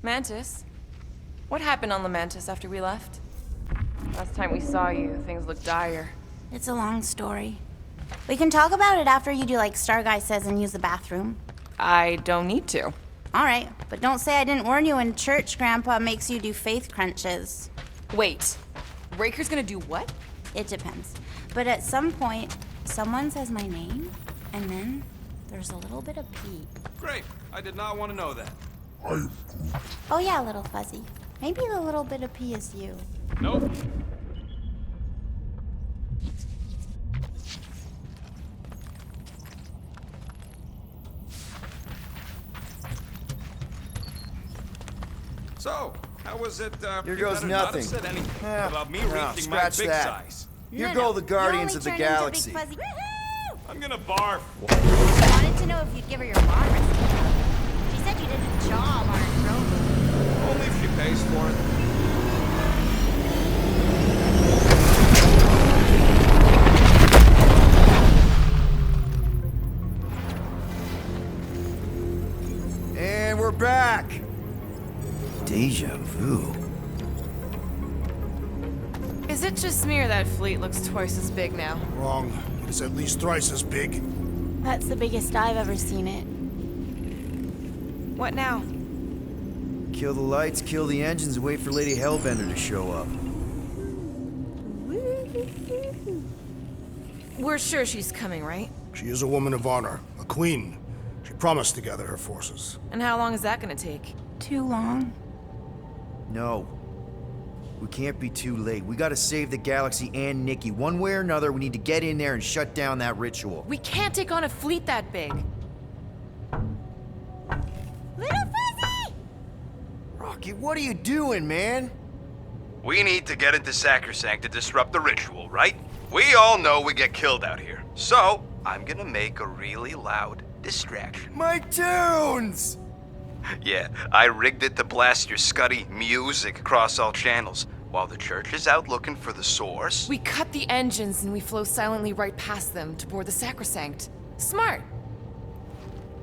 Mantis? What happened on Lamentis after we left? Last time we saw you, things looked dire. It's a long story. We can talk about it after you do like Starguy says and use the bathroom. I don't need to. Alright, but don't say I didn't warn you in church Grandpa makes you do faith crunches. Wait, Raker's gonna do what? It depends. But at some point, someone says my name, and then there's a little bit of pee. Great. I did not want to know that. Oh yeah, little fuzzy. Maybe the little bit of pee is you. Nope. So, how was it, Here you goes better not have nothing. said anything Yeah, about me no, reaching my scratch big that. size. Here No, go no. the You Guardians only of the turn into Big Galaxy. Fuzzy. Woohoo! I'm gonna barf. I wanted to know if you'd give her your bar receipt. She said you did a job on her drone. Only if she pays for it. And we're back. Deja vu. Is it just me or that fleet looks twice as big now? Wrong. It is at least thrice as big. That's the biggest I've ever seen it. What now? Kill the lights, kill the engines, and wait for Lady Hellbender to show up. We're sure she's coming, right? She is a woman of honor, a queen. She promised to gather her forces. And how long is that gonna take? Too long. No. We can't be too late. We gotta save the galaxy and Nikki. One way or another, we need to get in there and shut down that ritual. We can't take on a fleet that big. Little Fuzzy! Rocky, what are you doing, man? We need to get into Sacrosanct to disrupt the ritual, right? We all know we get killed out here. So, I'm gonna make a really loud distraction. My tunes! Yeah, I rigged it to blast your scuddy music across all channels, while the church is out looking for the source. We cut the engines and we flow silently right past them to board the Sacrosanct. Smart.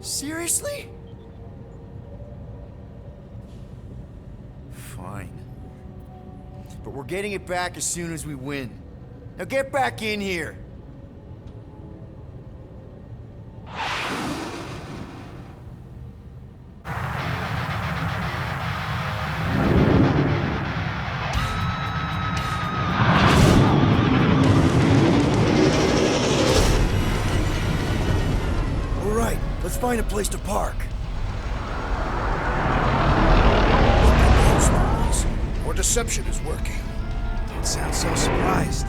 Seriously? Fine. But we're getting it back as soon as we win. Now get back in here! All right, let's find a place to park. Look at those numbers. Your deception is working. Don't sound so surprised.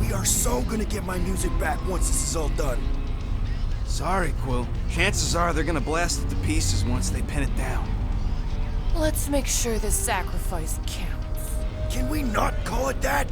We are so gonna get my music back once this is all done. Sorry, Quill. Chances are they're gonna blast it to pieces once they pin it down. Let's make sure this sacrifice counts. Can we not call it that?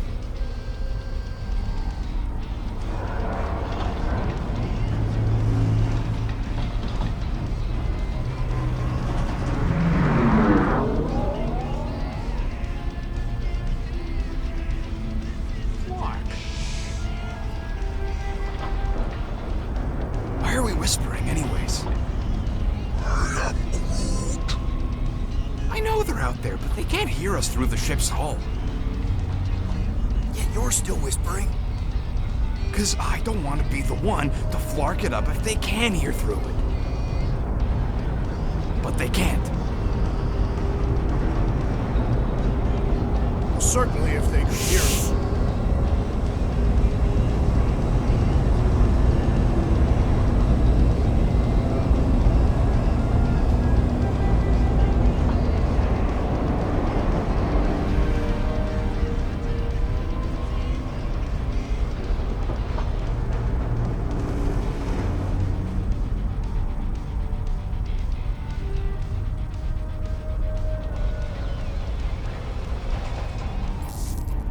Why are we whispering anyways? I know they're out there, but they can't hear us through the ship's hull. Yet you're still whispering. Cause I don't want to be the one to flark it up if they can hear through it. But they can't. Certainly if they could hear us.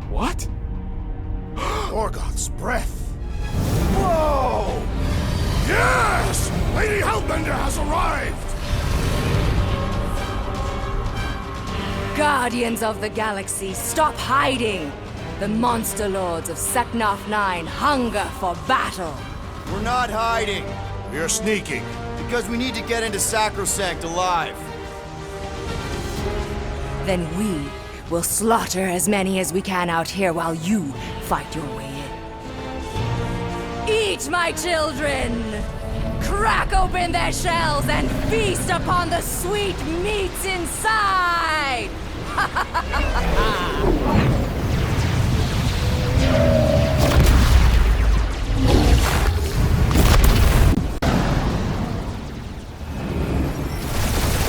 What? Orgoth's breath. Whoa! Yes! Lady Hellbender has arrived! Guardians of the Galaxy, stop hiding! The monster lords of Seknarf 9 hunger for battle! We're not hiding. We are sneaking. Because we need to get into Sacrosanct alive. Then we will slaughter as many as we can out here while you fight your way in. Eat, my children! Crack open their shells and feast upon the sweet meats inside!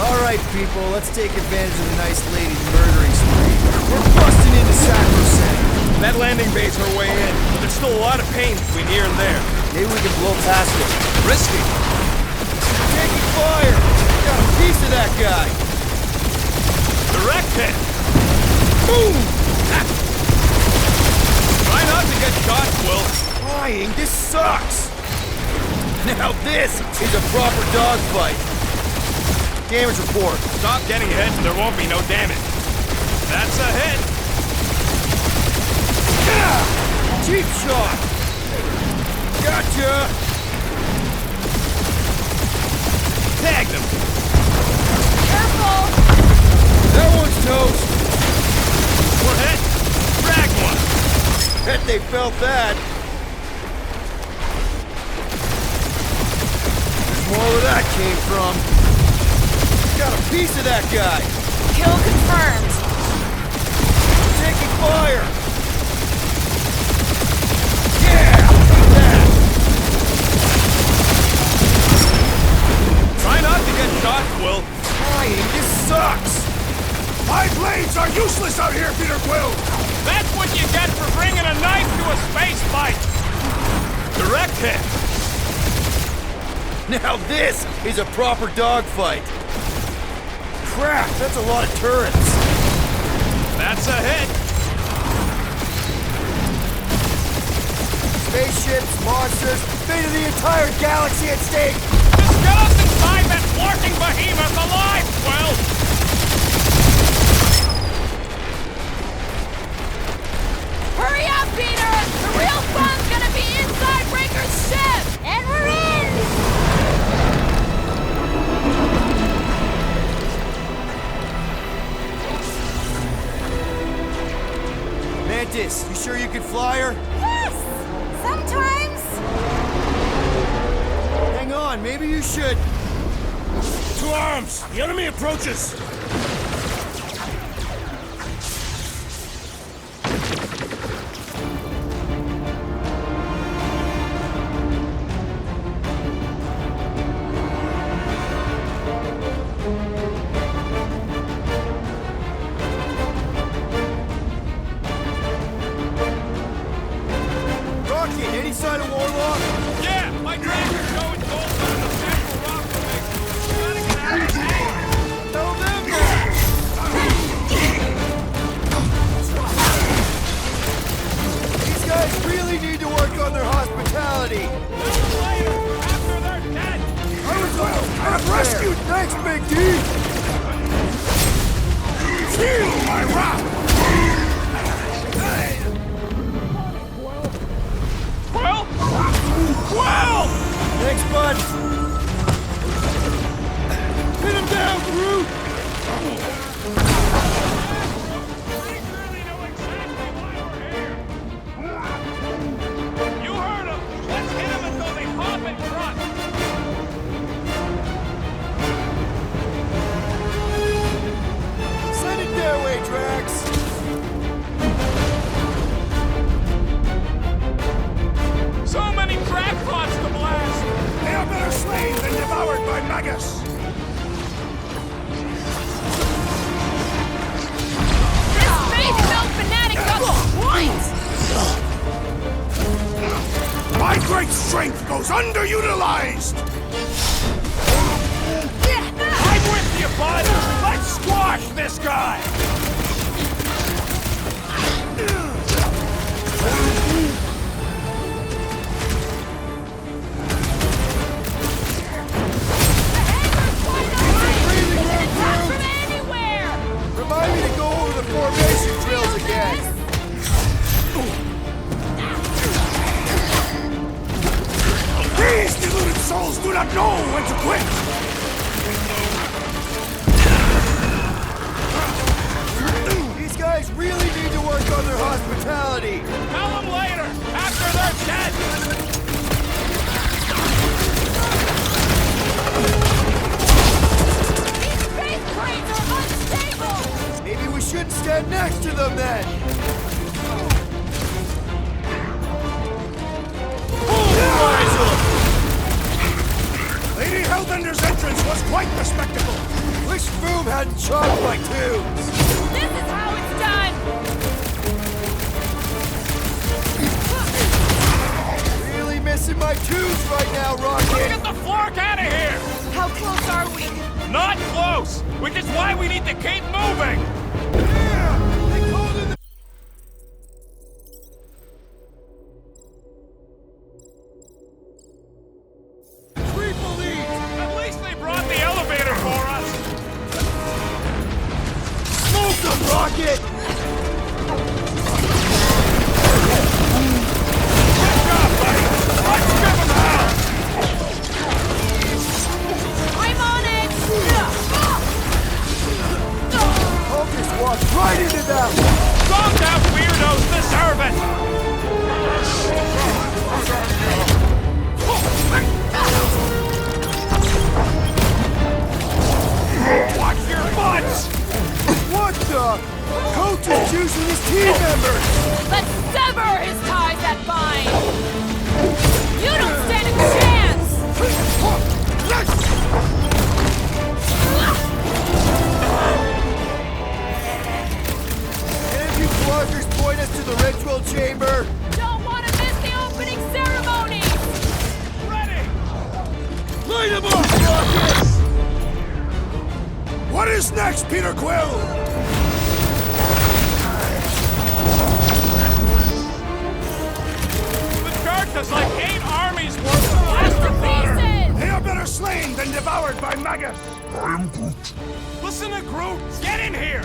Alright, people, let's take advantage of the nice lady's murdering spree. We're busting into Sacrosanct. That landing bay's our way in, but there's still a lot of pain between here and there. Maybe we can blow past it. Risky. Taking fire! Got a piece of that guy! Direct hit. Boom! Ah. Try not to get shot, Quill. Flying, this sucks! Now this is a proper dogfight. Damage report. Stop getting hit and there won't be no damage. That's a hit. Yeah! Cheap shot! Gotcha! Tagged him. Careful! That one's toast! We're hit. Drag one. Bet they felt that. There's more where that came from. Got a piece of that guy. Kill confirmed. Taking fire. Yeah! Take that! Try not to get shot, Quill. Flying, this sucks! My blades are useless out here, Peter Quill! That's what you get for bringing a knife to a space fight. Direct hit. Now this is a proper dogfight. Crap, that's a lot of turrets. That's a hit. Spaceships, monsters, fate of the entire galaxy at stake. The skeleton's find that flarking behemoth alive, Quill. Hurry up, Peter! The real fun's gonna be inside Breaker's ship! And we're in! Mantis, you sure you can fly her? Yes! Sometimes! Hang on, maybe you should. To arms! The enemy approaches! Rocket, any sign of Warlock? Yeah, my tracker's showing gold on the central rock formation. Gotta get out of here. Tell them that! These guys really need to work on their hospitality. Later, after they're dead. I'm rescued! Thanks, Big D! Feel my wrath! Quill? Quill! Thanks, bud! Pin him down, Groot! We really know exactly why we're here. You heard him. Let's hit him until they pop and trot. Send it their way, Drax! So many crackpots to blast. They are better slain than devoured by Magus! This faith filled fanatic got the point! My great strength goes underutilized! I'm with you, bud. Let's squash this guy. Remind me to go over the formation drills again! These deluded souls do not know when to quit! next to them then! Lady Hellbender's entrance was quite the spectacle. Wish Boom hadn't chopped my tubes! This is how it's done! Really missing my tubes right now, Rocket! Get the fork out of here! How close are we? Not close! Which is why we need to keep moving! Yeah! They called in the... Triple Lead! At least they brought the elevator for us! Smoke them, Rocket! Good job, buddy! Let's give them hell! I'm on it! I'll just walk right into that one! Calm down, weirdos deserve it! Watch your butts! What the? Coach is using his team members! Let's sever his ties that bind! You don't stand a chance! Can you bloggers point us to the ritual chamber? Don't want to miss the opening ceremony! Ready! Light him up, Rocket! What is next, Peter Quill? The charged us like 8 armies worth of blaster fodder! Pieces! They are better slain than devoured by Magus. I am Groot. Listen to Groot! Get in here!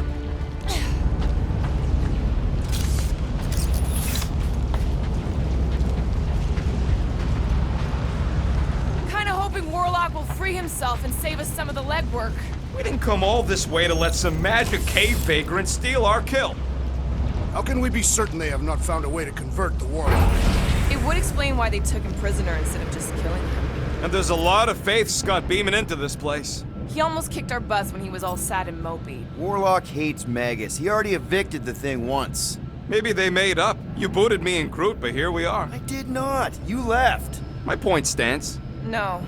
Kinda hoping Warlock will free himself and save us some of the legwork. We didn't come all this way to let some magic cave vagrant steal our kill. How can we be certain they have not found a way to convert the Warlock? It would explain why they took him prisoner instead of just killing him. And there's a lot of faith Scott beaming into this place. He almost kicked our butts when he was all sad and mopey. Warlock hates Magus. He already evicted the thing once. Maybe they made up. You booted me and Groot, but here we are. I did not. You left. My point stands. No.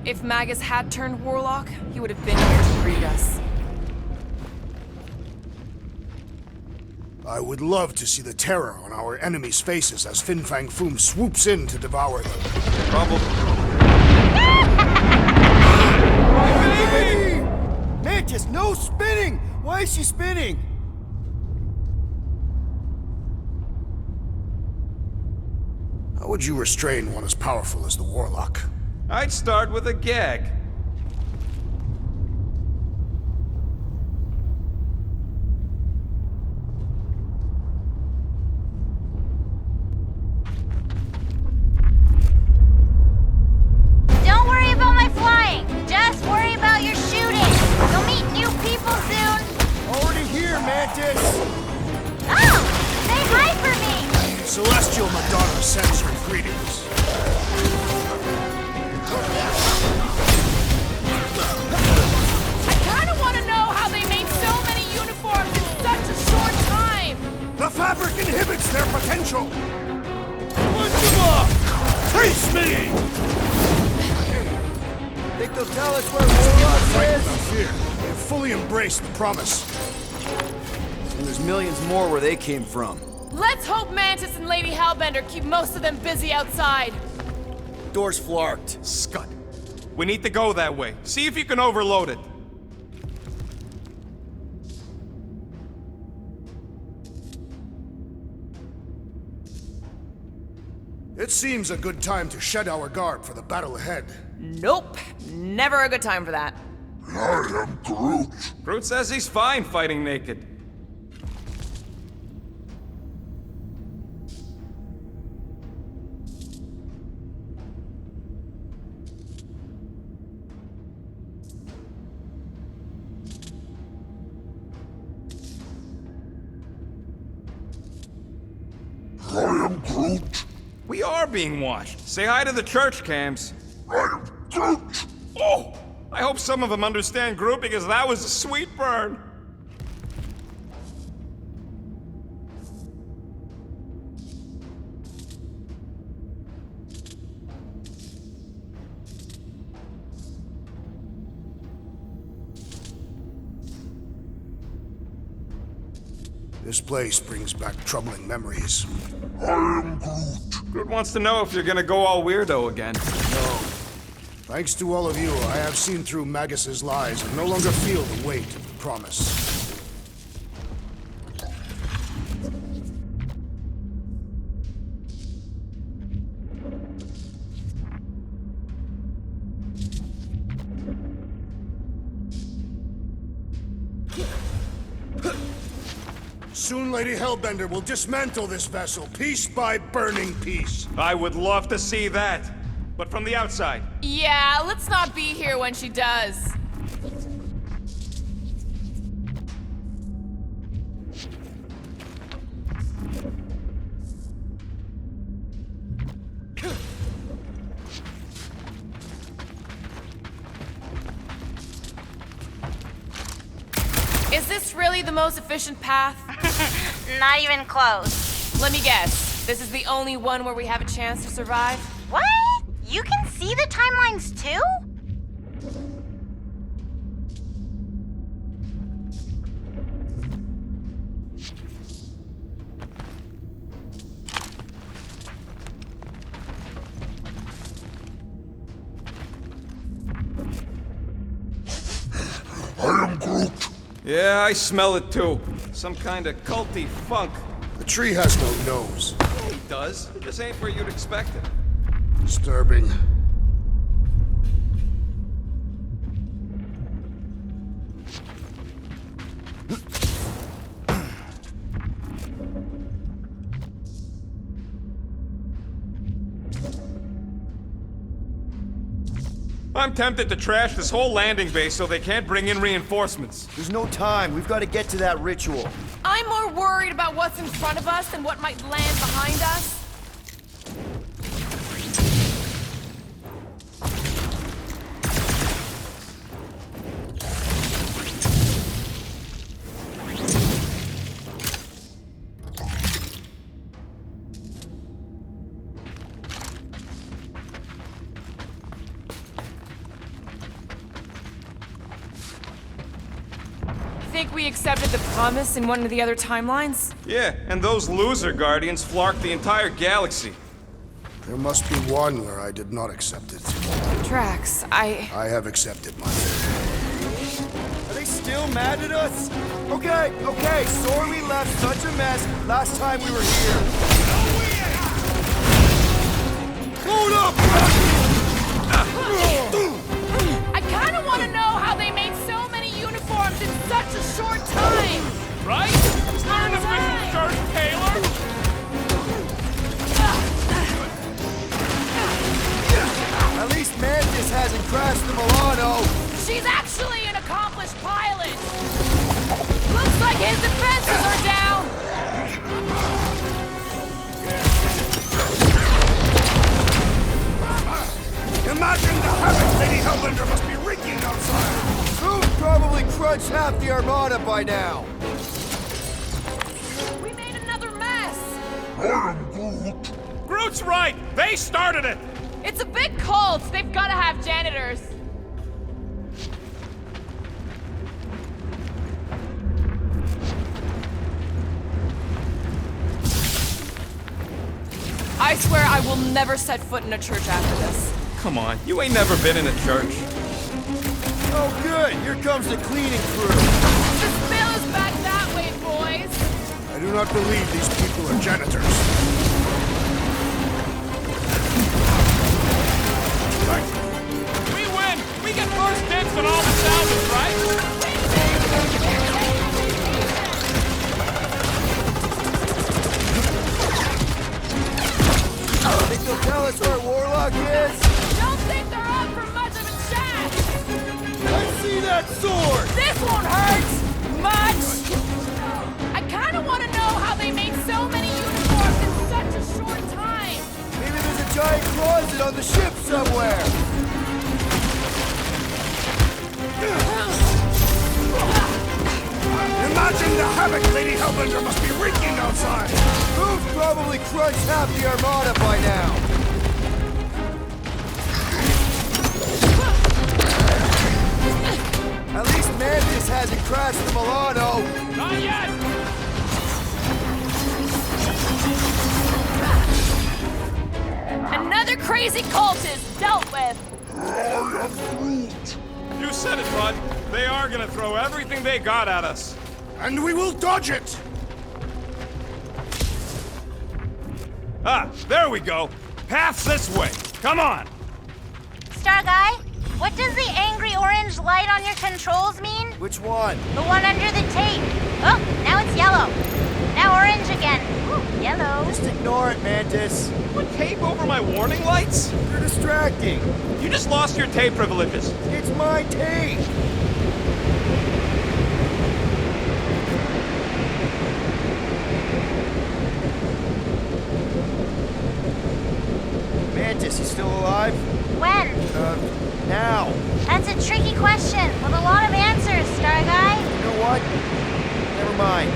If Magus had turned Warlock, he would have been here to greet us. I would love to see the terror on our enemies' faces as Fin Fang Foom swoops in to devour them. Probably. Baby! Mantis, no spinning! Why is she spinning? How would you restrain one as powerful as the Warlock? I'd start with a gag. Don't worry about my flying. Just worry about your shooting. You'll meet new people soon. Already here, Mantis! Oh! Say hi for me! Celestial Madonna sends her greetings. I kinda wanna know how they made so many uniforms in such a short time! The fabric inhibits their potential! Punch him off! Face me! Think they'll tell us where Warlock Frightened is? without fear. They have fully embraced the promise. And there's millions more where they came from. Let's hope Mantis and Lady Hellbender keep most of them busy outside. Door's flarked. Scud. We need to go that way. See if you can overload it. It seems a good time to shed our garb for the battle ahead. Nope. Never a good time for that. I am Groot. Groot says he's fine fighting naked. I am Groot. We are being watched. Say hi to the church cams. I am Groot. Oh! I hope some of them understand Groot because that was a sweet burn. This place brings back troubling memories. Groot wants to know if you're gonna go all weirdo again. No. Thanks to all of you, I have seen through Magus's lies and no longer feel the weight of the promise. Soon Lady Hellbender will dismantle this vessel, piece by burning piece. I would love to see that, but from the outside. Yeah, let's not be here when she does. Is this really the most efficient path? Not even close. Let me guess. This is the only one where we have a chance to survive? What? You can see the timelines too? Yeah, I smell it too. Some kind of culty funk. The tree has no nose. It does. This ain't where you'd expect it. Disturbing. I'm tempted to trash this whole landing base so they can't bring in reinforcements. There's no time. We've got to get to that ritual. I'm more worried about what's in front of us than what might land behind us. Think we accepted the promise in one of the other timelines? Yeah, and those loser guardians flarked the entire galaxy. There must be one where I did not accept it. Drax, I have accepted my fate. Are they still mad at us? Okay. Sorry we left such a mess last time we were here. Load up! I kind of want to know how they made so many uniforms in such a short time. Right? Learn to finish first, Taylor! At least Mantis hasn't crashed the Milano. She's actually an accomplished pilot. Looks like his defenses are down. Imagine the havoc Lady Hellbender must be wreaking outside! Who's probably crunched half the Armada by now? We made another mess. Groot's right! They started it! It's a big cult. They've got to have janitors. I swear I will never set foot in a church after this. Come on, you ain't never been in a church. Oh, good. Here comes the cleaning crew. The spill is back that way, boys. I do not believe these people are janitors. We win! We get first dibs on all the salvage, right? Think they'll tell us where Warlock is? Don't think they're up for much of a chat. Let's see that sword! This won't hurt much. I kind of want to know how they made so many uniforms in such a short time. Maybe there's a giant closet on the ship somewhere. Imagine the havoc Lady Hellbender must be wreaking outside! Who's probably crunched half the Armada by now? At least Mantis hasn't crashed the Milano. Not yet! Another crazy cultist dealt with. You said it, bud. They are gonna throw everything they got at us. And we will dodge it! Ah, there we go. Path's this way. Come on. Star Guy, what does the angry orange light on your controls mean? Which one? The one under the tape. Oh, now it's yellow. Now orange again. Ooh, yellow. Just ignore it, Mantis. What, tape over my warning lights? You're distracting. You just lost your tape privileges. It's my tape. Mantis, you still alive? When? Now. That's a tricky question with a lot of answers, Star Guy. You know what? Never mind.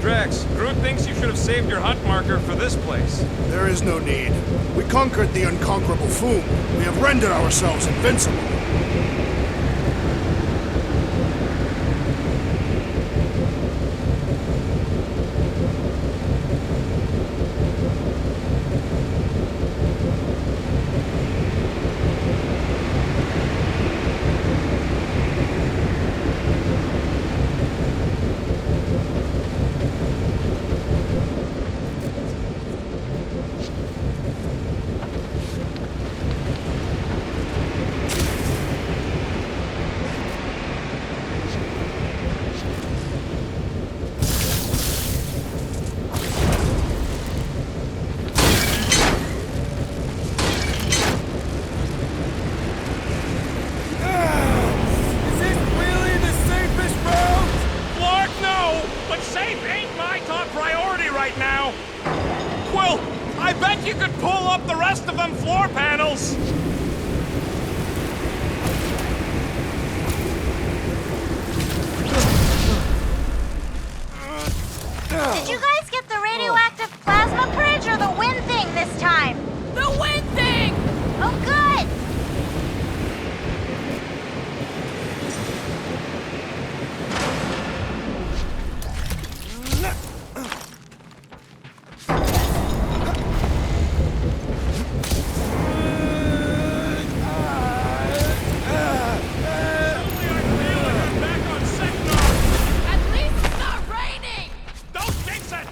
Drax, Groot thinks you should have saved your hunt marker for this place. There is no need. We conquered the unconquerable Foom. We have rendered ourselves invincible. You could pull up the rest of them floor panels! Did you guys get the radioactive plasma bridge or the wind thing this time? The wind thing! Oh, good! At least it's not raining! Don't jinx it!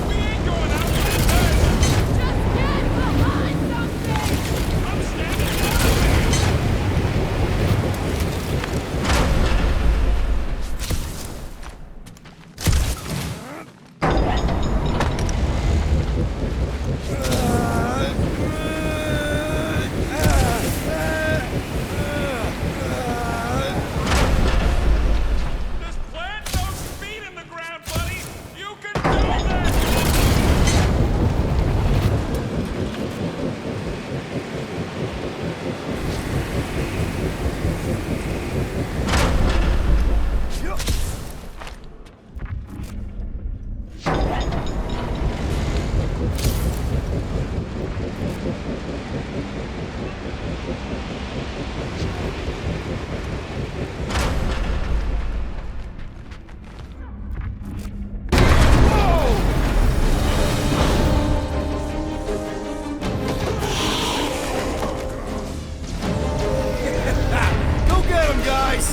We ain't going out like this! Just get behind something! I'm standing up! Just plant those feet in the ground, buddy! You can do this! Go get him, guys!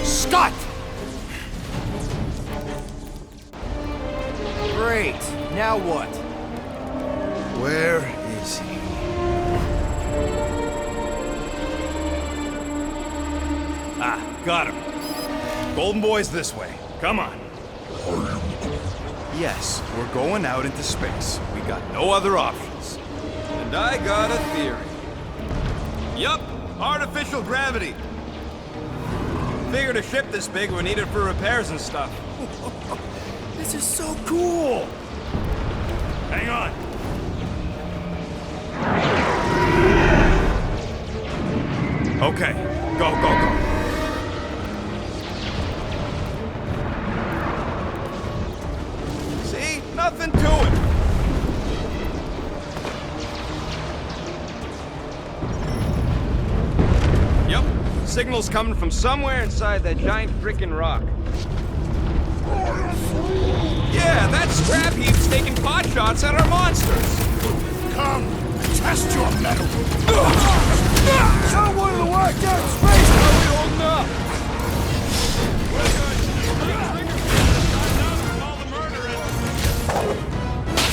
Scott! Great. Now what? Where is he? Ah, got him. Golden Boy's this way. Come on. Yes, we're going out into space. We got no other options. And I got a theory. Yup, artificial gravity. Figured a ship this big would need it for repairs and stuff. This is so cool! Hang on. Okay, go, go, go. See? Nothing to it. Yep, signal's coming from somewhere inside that giant frickin' rock. Yeah, that scrap heap's taking pot shots at our monsters. Come, test your metal. Someone to work out space! How are we holding up?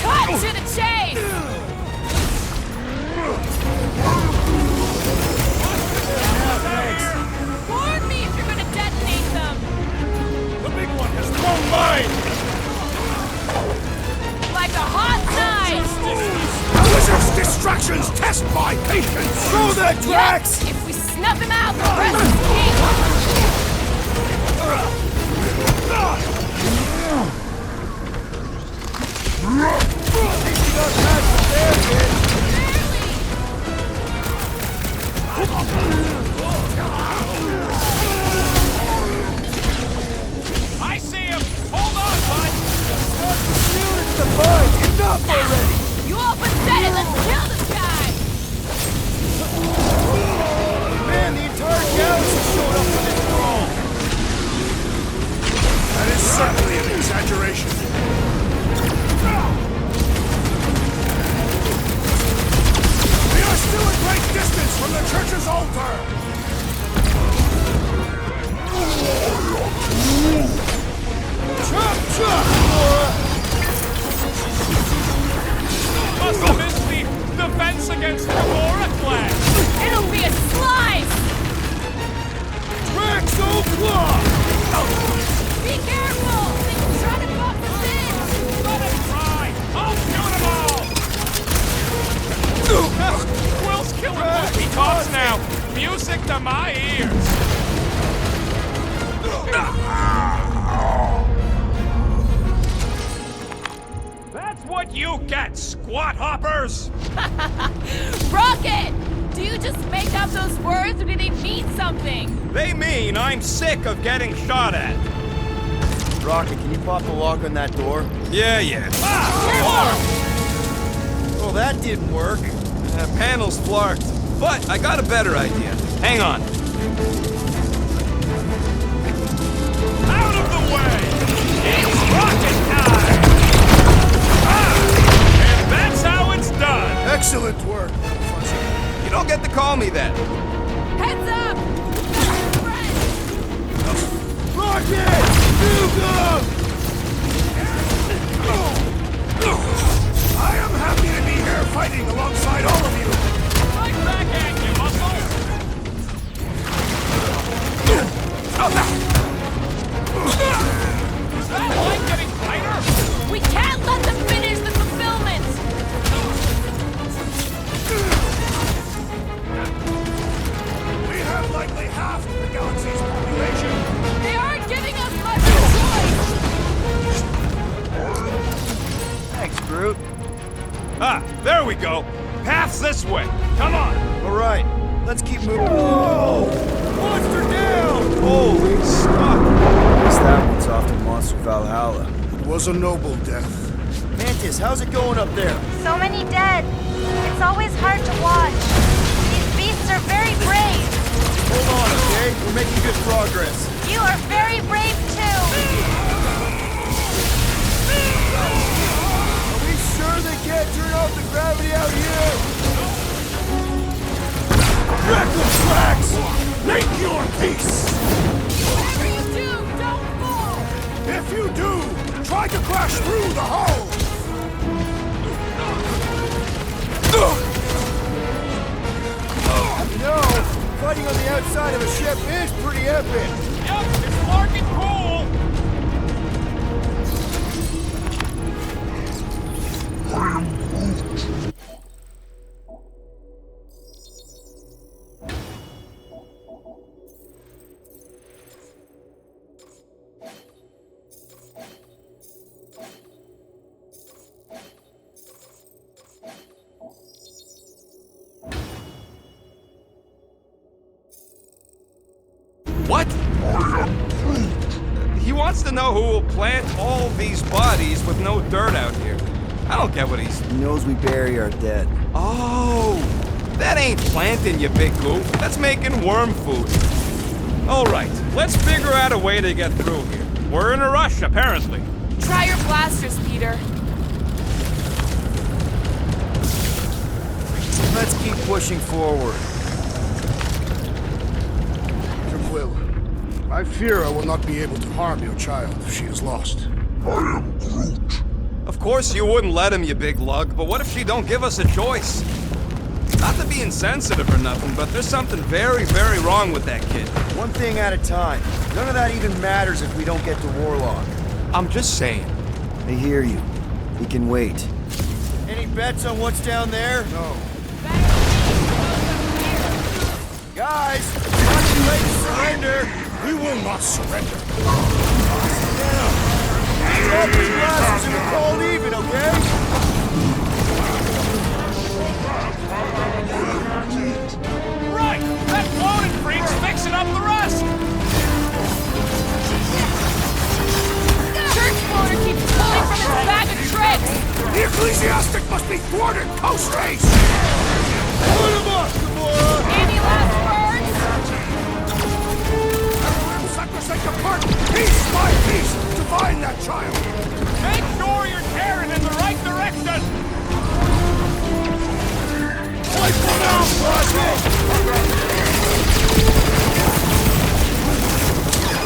Cut to the chase! Warn me if you're gonna detonate them! The big one has thrown mine! Like a hot knife! Wizard's distractions test my patience. Throw that, Drax! If we snuff him out, the rest is king! I see him! Hold on, bud! Enough already! You open set and let's kill this guy! Man, the entire galaxy showed up for this brawl! That is certainly an exaggeration. We are still a great distance from the church's altar. Chop, chop, Laura! Must have missed the defense against Gamora class! It'll be a slice! Drax O'Claw! Be careful! They can try to box us in! Let us try! I'll shoot them all! Will's killing movie tops now! Music to my ears! That's what you get, squat hoppers! Rocket! Do you just make up those words or do they mean something? They mean I'm sick of getting shot at. Rocket, can you pop the lock on that door? Yeah. Well, that didn't work. Panel's flarked. But I got a better idea. Hang on. Out of the way! It's rocket time! And that's how it's done! Excellent work. You don't get to call me that. Heads up! Rocket! I am happy to be here fighting alongside all of you. Right back at you, muscle! Is that line getting tighter? We can't let them finish the fulfillment! We have likely half of the galaxy's population. They aren't giving us much choice! Thanks, Groot. Ah, there we go. Path's this way. Come on. All right, let's keep moving. Whoa! Monster down! Holy stuff. Guess that one's off to Monster Valhalla. It was a noble death. Mantis, how's it going up there? So many dead. It's always hard to watch. These beasts are very brave. Hold on, okay? We're making good progress. You are very brave too. Are we sure they can't turn off the gravity out here? Wreck the tracks! Make your peace! Whatever you do, don't fall! If you do, try to crash through the hull! You know, fighting on the outside of a ship is pretty epic. Yep, it's larking cool. What? He wants to know who will plant all these bodies with no dirt out here. I don't get what he's... He knows we bury our dead. Oh, that ain't planting, you big goof. That's making worm food. All right, let's figure out a way to get through here. We're in a rush, apparently. Try your blasters, Peter. Let's keep pushing forward. Tranquil, I fear I will not be able to harm your child if she is lost. Of course you wouldn't let him, you big lug, but what if she don't give us a choice? Not to be insensitive or nothing, but there's something very, very wrong with that kid. One thing at a time. None of that even matters if we don't get to Warlock. I'm just saying. I hear you. We can wait. Any bets on what's down there? No. Guys, not too late to surrender. We will not surrender. Drop your blasters in the cold even, okay? Right! That floating freak's fixing up the rust! Church floater keeps pulling from its bag of tricks! The ecclesiastic must be thwarted post-haste! Put him up, Gamora! Any last words? Sacrosanct apart, piece by piece, to find that child! Make sure you're tearing in the right direction! Wipe one out, Roger!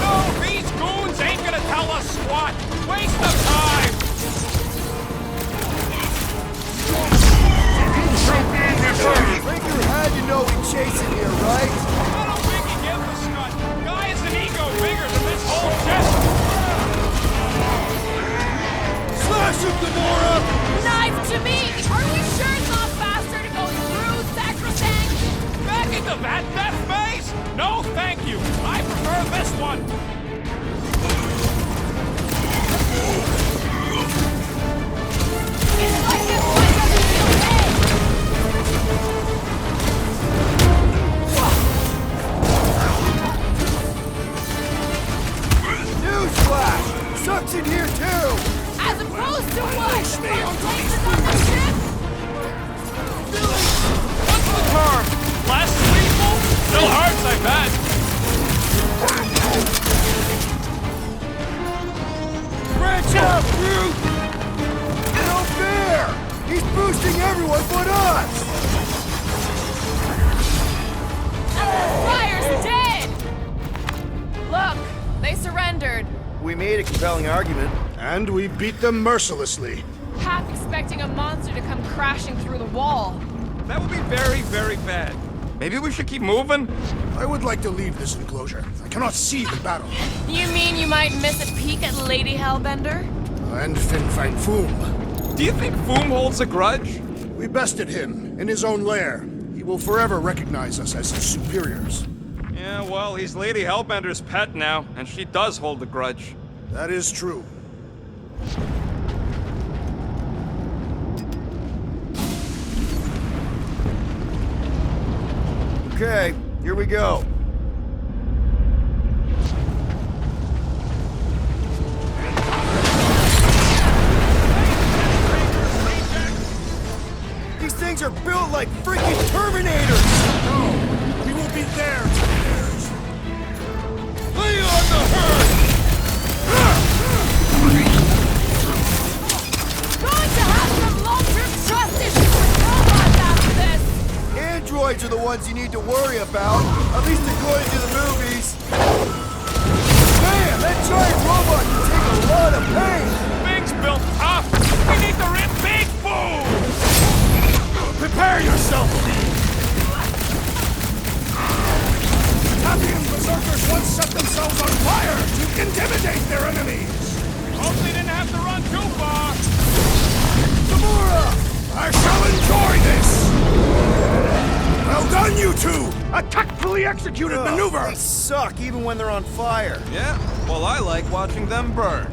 No, these goons ain't gonna tell us squat! Waste of time! Break your head, you know we chasing here, right? I don't think he gives a scut. Guy has an ego bigger than this whole shit! Slash him, Gamora! Knife to me! Are we sure it's not faster to go through Sacrosanct? Back into that death phase? No, thank you. I prefer this one. It's like this one doesn't feel big! Newsflash! Sucks in here, too! As opposed to what? Places on the ship? What's the term? Less lethal? Still hurts, I bet. Branch out, Groot! No fair! He's boosting everyone but us! Fire's dead! Look, they surrendered. We made a compelling argument. And we beat them mercilessly. Half expecting a monster to come crashing through the wall. That would be very, very bad. Maybe we should keep moving? I would like to leave this enclosure. I cannot see the battle. You mean you might miss a peek at Lady Hellbender? And Fin Fang Foom. Do you think Foom holds a grudge? We bested him in his own lair. He will forever recognize us as his superiors. Yeah, well, he's Lady Hellbender's pet now, and she does hold a grudge. That is true. Okay, here we go. These things are built like freaking Terminators! No, we will be there to theirs. Lay on the herd! Going to have some long-term trust issues with robots after this! Androids are the ones you need to worry about, at least according to the movies. Man, that giant robot can take a lot of pain! Big's built tough. We need to rip Big Boom! Prepare yourself! Happy berserkers once set themselves on fire to intimidate their enemies! Hope they didn't have to run too far. Gamora! I shall enjoy this! Well done, you two! A tactfully executed maneuver! They suck even when they're on fire. Yeah, well, I like watching them burn.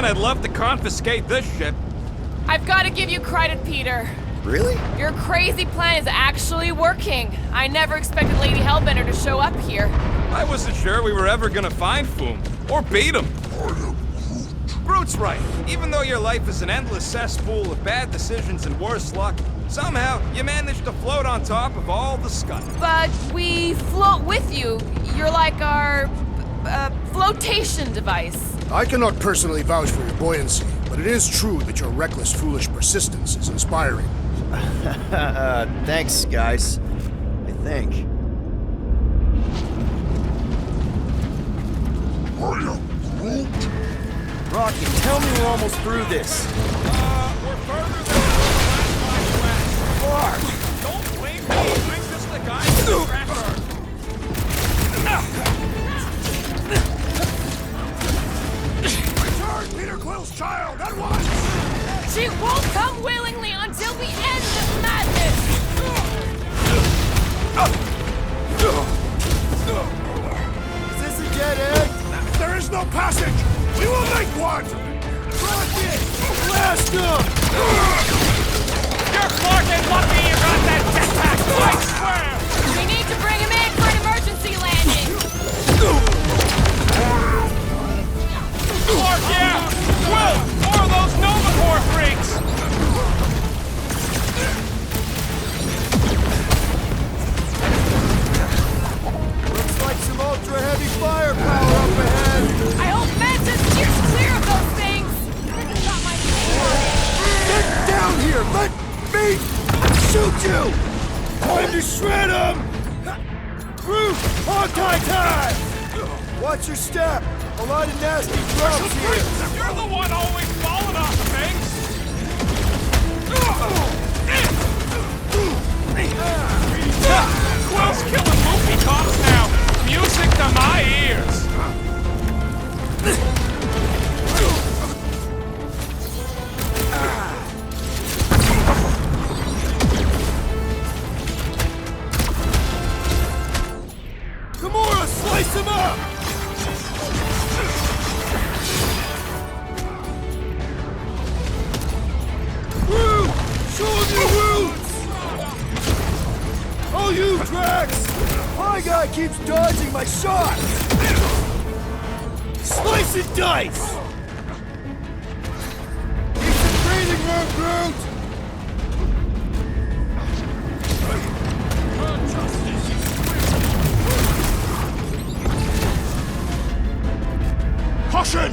I'd love to confiscate this shit. I've got to give you credit, Peter. Really? Your crazy plan is actually working. I never expected Lady Hellbender to show up here. I wasn't sure we were ever gonna find Foom, or beat him. Groot's right. Even though your life is an endless cesspool of bad decisions and worse luck, somehow you managed to float on top of all the scum. But we float with you. You're like our flotation device. I cannot personally vouch for your buoyancy, but it is true that your reckless, foolish persistence is inspiring. Thanks, guys. I think. Rocky, tell me we're almost through this. We're further than the last time you went. Don't blame me. I'm just the guy with the cracker. Return Peter Quill's child at once! She won't come willingly until we end this madness! Is this a dead end? There is no passage! We will make one! Rocket! Blast him! You're fucking lucky you got that jetpack, I swear! We need to bring him in for an emergency landing! Clark, yeah! Quill! More of those Novacore freaks! Looks like some ultra-heavy firepower up ahead. I hope Mantis steers clear of those things! This is not my thing. Get down here! Let me shoot you! Time to shred him! Groot! Hawkeye time! Watch your step! A lot of nasty drops here! You're the one always falling off things! Quill's killing movie cops now! Music to my ears! Gamora, slice him up! Groot! Show him your roots! Oh, you, Drax! My guy keeps dodging my shots! Slice and dice! Need some breathing room, Groot! Caution!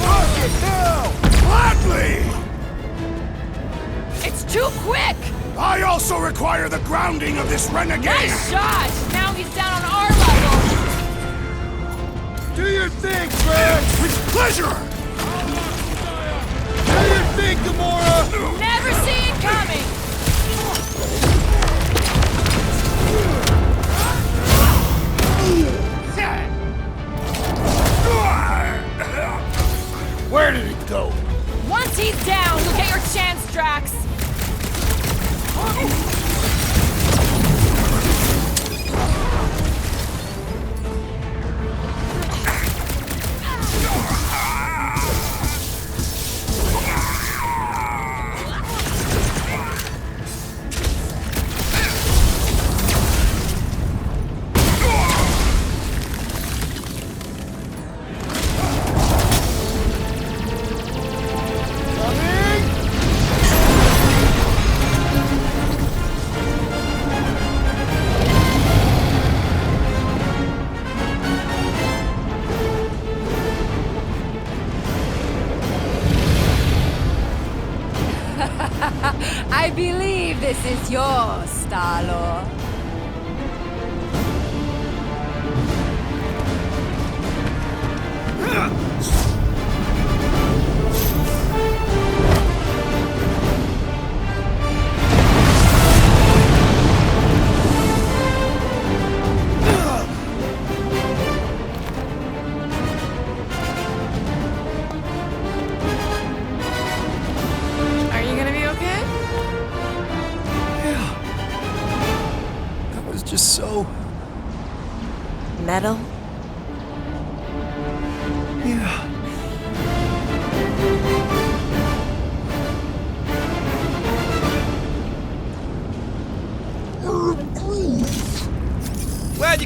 Rocket, now! Gladly! It's too quick! I also require the grounding of this renegade! Nice shot! Now he's down on our level! Do your thing, Drax! With pleasure! Do your thing, Gamora! Never see it coming! Where did it go? Once he's down, you'll get your chance, Drax! I believe this is yours, Star-Lord. Are you gonna be okay? That was just so... Metal? Yeah.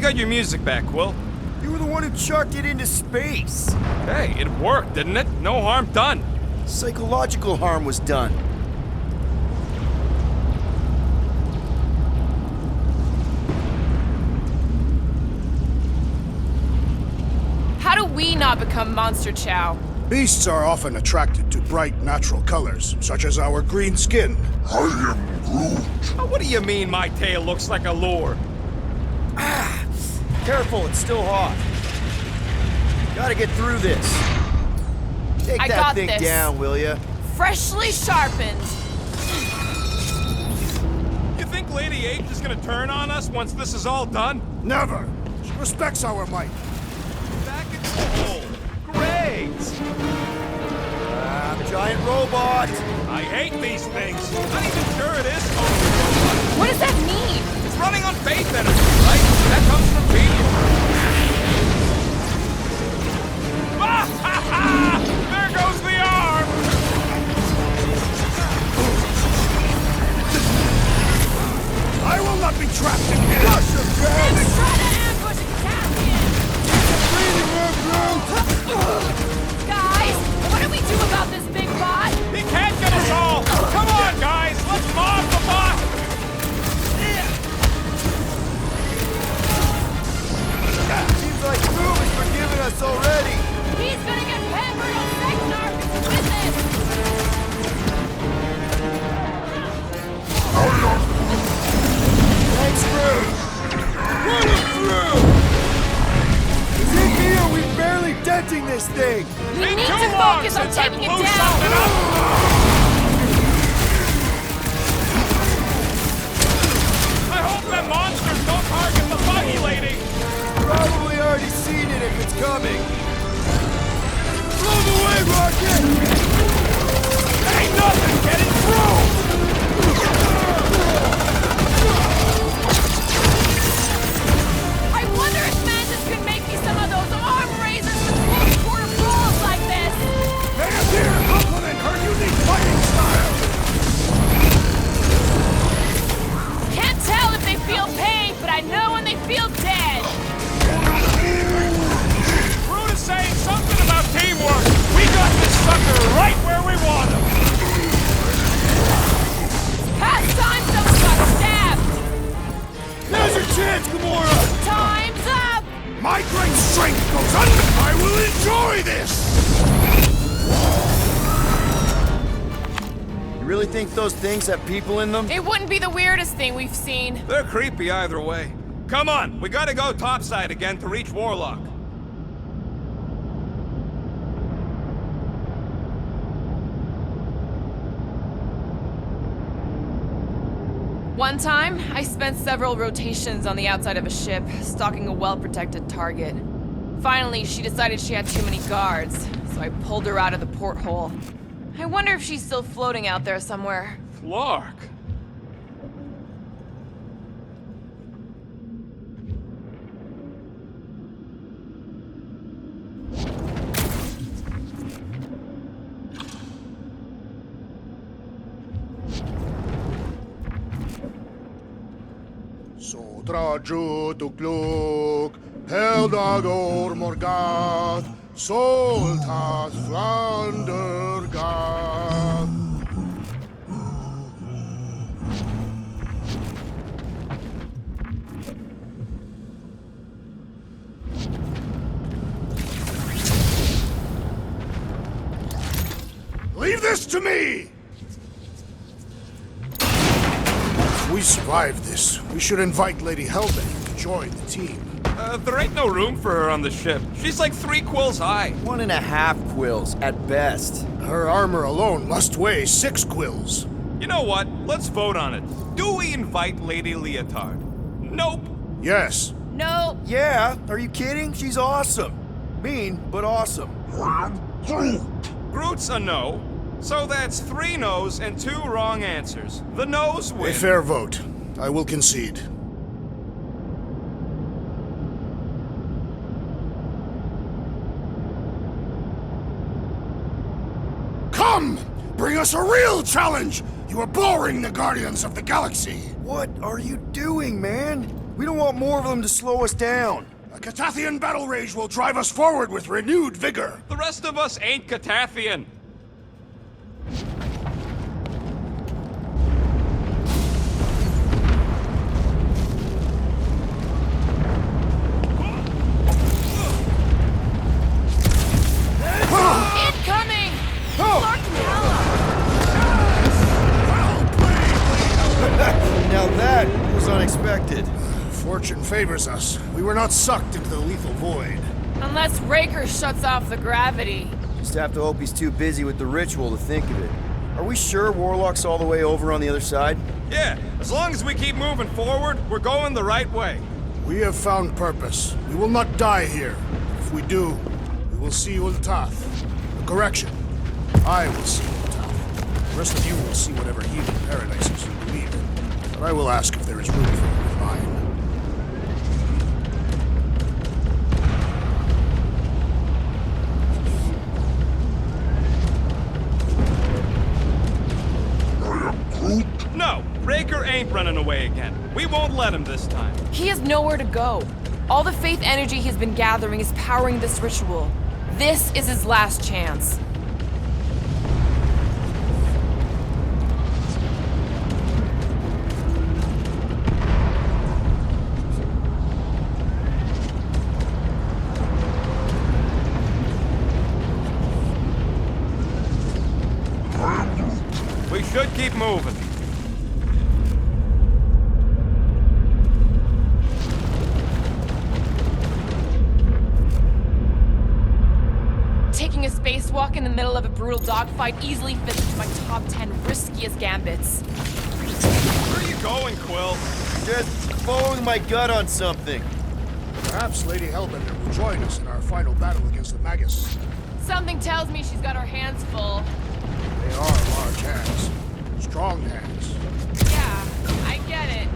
got your music back, Quill. You were the one who chucked it into space. Hey, it worked, didn't it? No harm done. Psychological harm was done. How do we not become Monster Chow? Beasts are often attracted to bright natural colors, such as our green skin. Oh, what do you mean my tail looks like a lure? Careful, it's still hot. Gotta get through this. Take I that got thing this. down, will ya? Freshly sharpened. You think Lady H is gonna turn on us once this is all done? Never. She respects our might. Back into the hole. Great! Giant robot! I hate these things. Not even sure it is totally robot. What does that mean? It's running on faith energy, right? That comes from Peter. Ah, ha, ha! There goes the arm! I will not be trapped in here! Let's try to ambush a Cassian! Guys, what do we do about this big bot? He can't get us all! Come on, guys! Let's mob the bot! Seems like Boom is forgiving us already. He's gonna get pampered on Ragnar with this! Thanks, Groot. Run him through! Is it me or we barely denting this thing? We need to focus on taking it down! I hope that monsters don't target the buggy lady! Probably already seen it if it's coming. Blow the way, Rocket! Ain't nothing getting through! I wonder if Mantis could make me some of those arm raisers with close quarter balls like this! They appear to complement her unique fighting style! Can't tell if they feel pain, but I know when they feel dead! Groot is saying something about teamwork! We got this sucker right where we want him! Past time someone got stabbed! Now's your chance, Gamora! Time's up! My great strength goes under! I will enjoy this! You really think those things have people in them? It wouldn't be the weirdest thing we've seen. They're creepy either way. Come on, we gotta go topside again to reach Warlock. One time, I spent several rotations on the outside of a ship, stalking a well-protected target. Finally, she decided she had too many guards, so I pulled her out of the porthole. I wonder if she's still floating out there somewhere. Flark. Sodra Jutukluk, Heldagor Morgath, Soltas Flandergath. Leave this to me! If we survive this, we should invite Lady Hellbent to join the team. There ain't no room for her on the ship. She's like 3 quills high. 1.5 quills at best. Her armor alone must weigh 6 quills. You know what? Let's vote on it. Do we invite Lady Leotard? Nope. Yes. No, Yeah, are you kidding? She's awesome. Mean, but awesome. Groot's a no. So that's 3 no's and 2 wrong answers. The no's A win. fair vote. I will concede. Come! Bring us a real challenge! You are boring the Guardians of the Galaxy! What are you doing, man? We don't want more of them to slow us down. A Catathian battle rage will drive us forward with renewed vigor. The rest of us ain't Catathian. Incoming! Now that was unexpected. Fortune favors us. We were not sucked into the lethal void. Unless Raker shuts off the gravity. Just have to hope he's too busy with the ritual to think of it. Are we sure Warlock's all the way over on the other side? Yeah, as long as we keep moving forward, we're going the right way. We have found purpose. We will not die here. If we do, we will see Ultath. Correction. I will see Ultath. The rest of you will see whatever heathen paradises you believe in. But I will ask if there is room for you in mine. No, Raker ain't running away again. We won't let him this time. He has nowhere to go. All the faith energy he's been gathering is powering this ritual. This is his last chance. We should keep moving. Taking a spacewalk in the middle of a brutal dogfight easily fits into my top 10 riskiest gambits. Where are you going, Quill? Just following my gut on something. Perhaps Lady Hellbender will join us in our final battle against the Magus. Something tells me she's got her hands full. They are large hands. Strong hands. Yeah, I get it.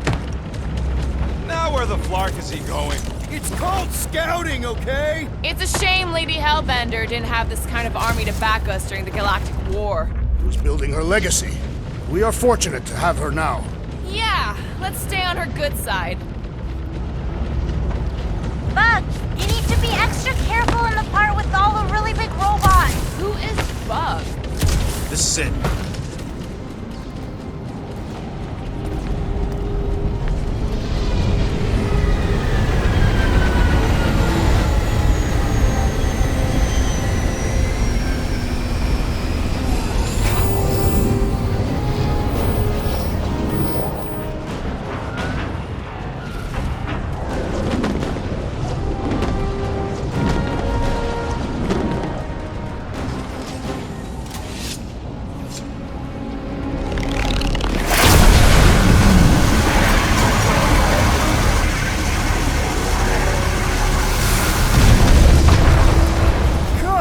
Now where the flark is he going? It's called scouting, okay? It's a shame Lady Hellbender didn't have this kind of army to back us during the Galactic War. Who's building her legacy? We are fortunate to have her now. Yeah, let's stay on her good side. Bug, you need to be extra careful in the part with all the really big robots. Who is Bug? This is it.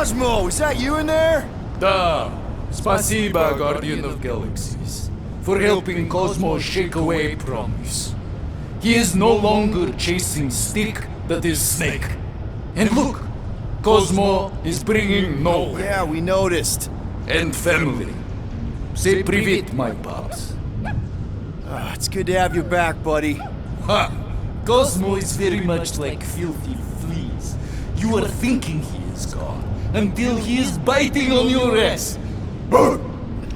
Cosmo, is that you in there? Da, spasiba, Guardian of Galaxies, for helping Cosmo shake away promise. He is no longer chasing stick that is snake. And look, Cosmo is bringing nowhere. Yeah, we noticed. And family. Say privet, my pops. It's good to have you back, buddy. Ha! Cosmo is very much like filthy fleas. You are thinking he is gone until he is biting on your ass.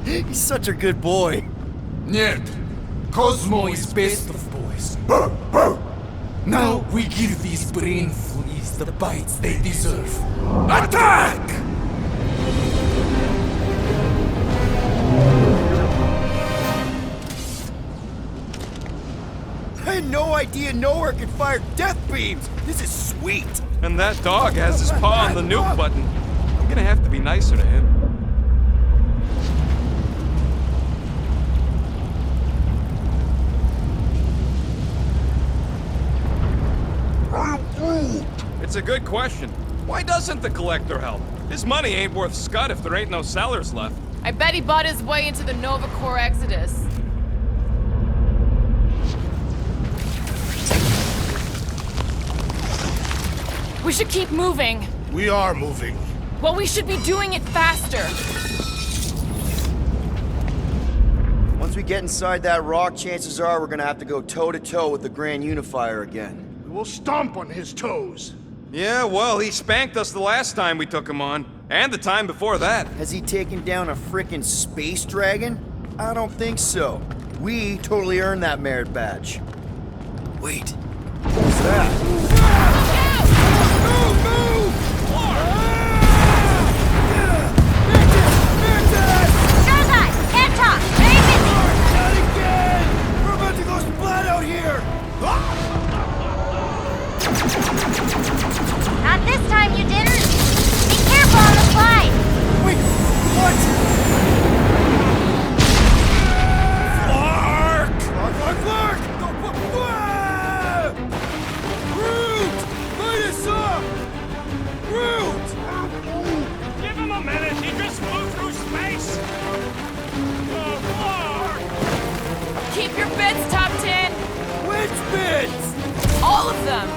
He's such a good boy. Нет, Cosmo is best of boys. Now we give these brain fleas the bites they deserve. Attack! I had no idea nowhere could fire death beams. This is sweet. And that dog has his paw on the nuke button. I'm gonna have to be nicer to him. It's a good question. Why doesn't the Collector help? His money ain't worth scud if there ain't no sellers left. I bet he bought his way into the Nova Corps Exodus. We should keep moving. We are moving. Well, we should be doing it faster. One Once we get inside that rock, chances are we're gonna have to go toe-to-toe with the Grand Unifier again. We will stomp on his toes. Yeah, well, he spanked us the last time we took him on. And the time before that. Has he taken down a frickin' space dragon? I don't think so. We totally earned that merit badge. Wait. What's that? Move! Move! Showtime! Can't talk! Very busy! Not again! We're about to go splat out here! Not this time, you didn't! Be careful on the slide! Wait, what? Clark! Root! Light us up! Root! Give him a minute, he just flew through space! Oh, Clark! Keep your bits, Top 10! Which bits? All of them!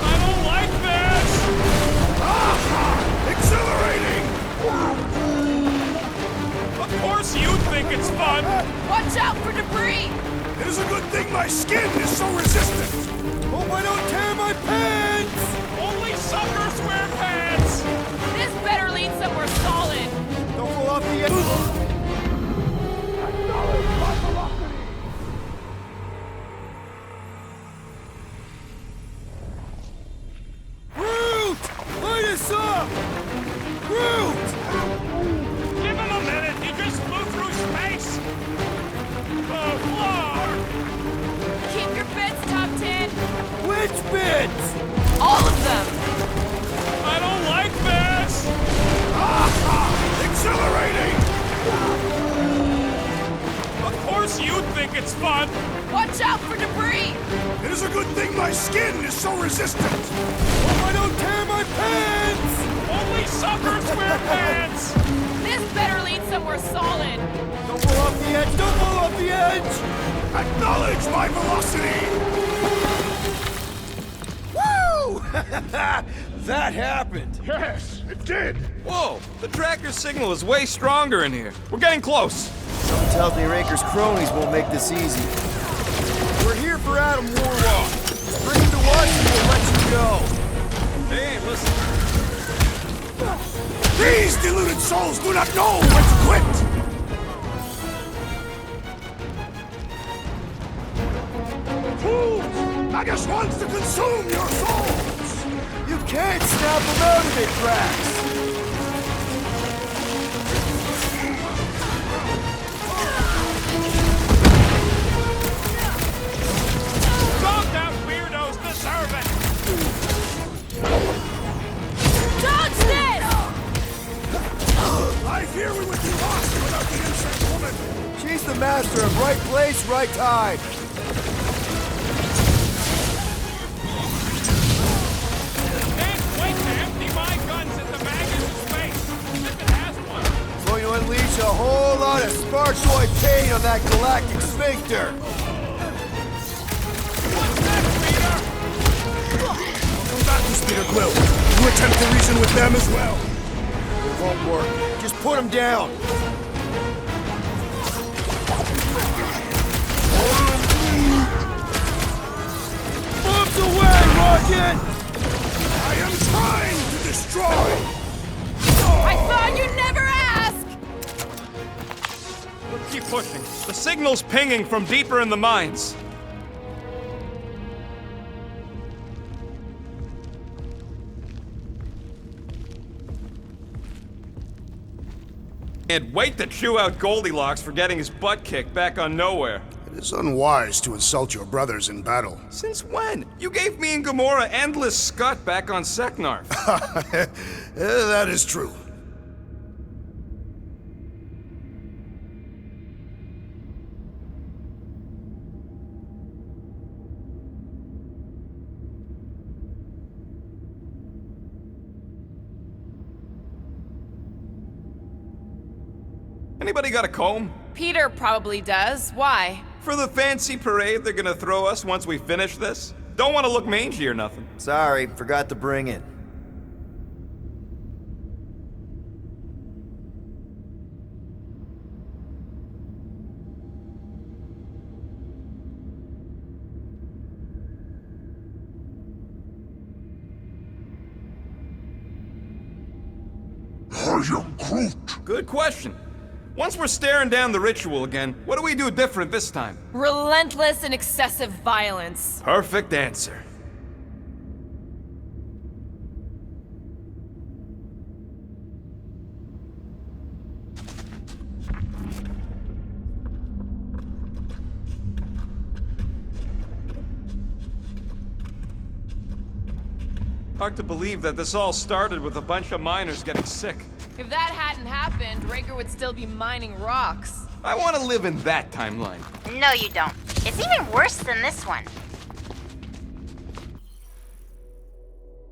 I don't like this! Exhilarating! Of course you think it's fun! Watch out for debris! It is a good thing my skin is so resistant! Hope I don't tear my pants! Only suckers wear pants! This better lead somewhere solid! Don't fall off the edge. Root! Light us up! Root! Give him a minute, he just flew through space! Oh, Clark! Keep your bits, Top 10! Which bits? All of them! I don't like this! Exhilarating! Of course you think it's fun! Watch out for debris! It is a good thing my skin is so resistant! Hope I don't tear my pants! Only suckers wear pants! This better lead somewhere solid! Don't fall off the edge! Don't fall off the edge! Acknowledge my velocity! Woo! That happened! Yes, it did! Whoa, the tracker signal is way stronger in here. We're getting close. Something tells me Raker's cronies won't make this easy. We're here for Adam Warlock. Bring him to us and we'll let you go. Hey, listen. These deluded souls do not know when to quit! Fools! Magus wants to consume your souls! You can't snap them out of it, Drax! Dog down weirdos deserve it! Dodge this! I fear we would be lost without the insect woman! She's the master of right place, right time. Can't wait to empty my guns at the mag into space! If it has one! Going to unleash a whole lot of sparkjoy pain on that galactic sphincter. What's that, Peter? That is Peter Quill. You attempt to reason with them as well. It won't work. Just put him down. Moves away, Rocket! I am trying to destroy! I thought you'd never ask! Let's keep pushing. The signal's pinging from deeper in the mines. Can't wait to chew out Goldilocks for getting his butt kicked back on Nowhere. It is unwise to insult your brothers in battle. Since when? You gave me and Gamora endless scut back on Seknarf. That is true. Anybody got a comb? Peter probably does. Why? For the fancy parade they're gonna throw us once we finish this? Don't want to look mangy or nothing. Sorry, forgot to bring it. Good question. Once we're staring down the ritual again, what do we do different this time? Relentless and excessive violence. Perfect answer. Hard to believe that this all started with a bunch of miners getting sick. If that hadn't happened, Raker would still be mining rocks. I want to live in that timeline. No, you don't. It's even worse than this one.